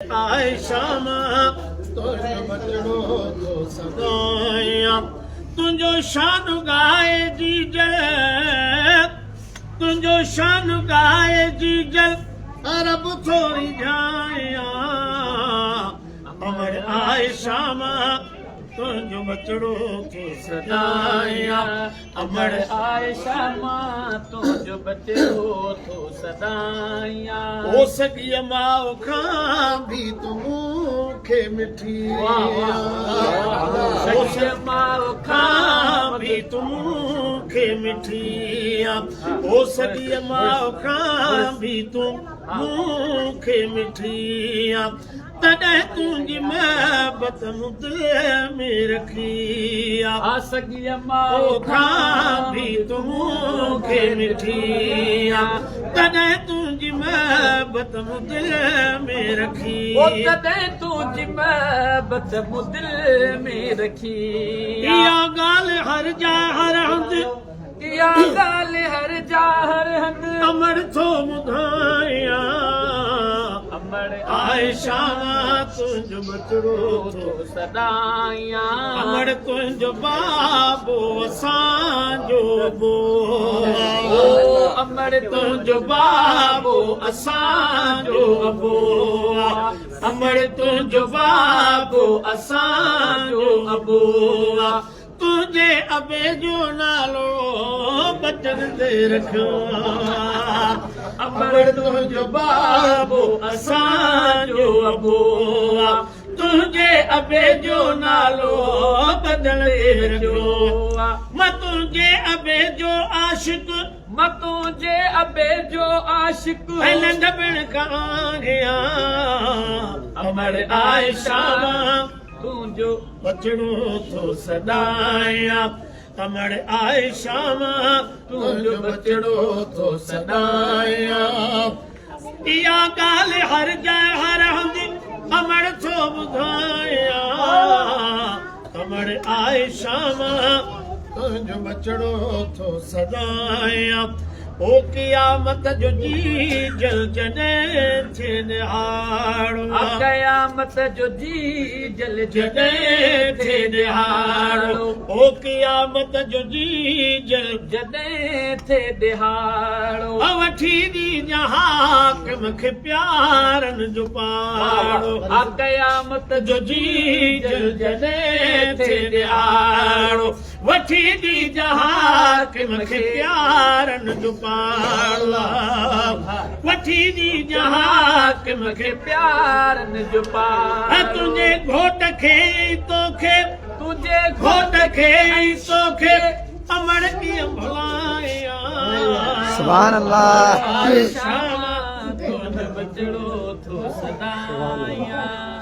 आए शामा तुझे बचड़ो तो सदाया तुझो शान गाए जीजल तुझो शान गाए जीजल अरब थोड़ी जाया अमर आए शामा तुझो बचड़ो तो सदाया अमर आए शामा तुझो बचड़ो तो सदाया हो सकी माओ खां भी तुम खे मिठी हो सकी माओ खां भी तुम खे मिठी हो सकी माओ खां भी तुम खे मिठी तॾहिं तुंहिंजी महबत मुदे में रखी आ सगी माओ खां भी तुम खे मिठी तॾहिं तुंहिंजी महबत मुदिल में रखी तॾहिं तुंहिंजी महबत मुदिल में रखी इहा ॻाल्हि हर जा हर हंधि इहा ॻाल्हि हर जा हर हंधि अमर थो ॿुधायां अमर आए शामा तुंहिंजो बचड़ो थो सदाया अमर तुंहिंजो बाबो असांजो बो अमर तुंहिंजो बाबो असांजो बो अमर तुंहिंजो बाबो असांजो अबो तुंहिंजे अबे जो नालो बचन ते रखियो अमर तुंहिंजो बाबो असांजो अबो तुंहिंजे अबे जो नालो बदल ते रखियो मां तुंहिंजे अबे जो आशिक मां तुंहिंजे अबे जो आशिक ऐं नंढपण खां गया अमर आए शामा तुंहिंजो बचड़ो थो सदाया अमर आए शामा तुंहिंजो बचड़ो थो सदाया इहा ॻाल्हि हर जॻह हर हंधि अमर थो ॿुधाया अमर आए शामा तुंहिंजो बचड़ो थो सदाया ओ क़यामत जो जी जल जॾहिं थिए निहारो क़यामत जो जी जल जॾहिं थिए निहारो ओ क़यामत जो जी जल जॾहिं थे दिहाड़ो वठी ॾींहुं हाकिम खे प्यारनि जो पाड़ो क़यामत जो जी जल जॾहिं थिए निहारो वठी ॾींहुं हाकिम खे प्यारनि जो पाड़ो वठी ॾींहुं हाकिम खे प्यारनि जो पार तुंहिंजे घोट खे तोखे तुंहिंजे घोट खे तोखे अमर कीअं भुलाया सुभान अल्लाह शामा तुंहिंजो बचड़ो थो सदाया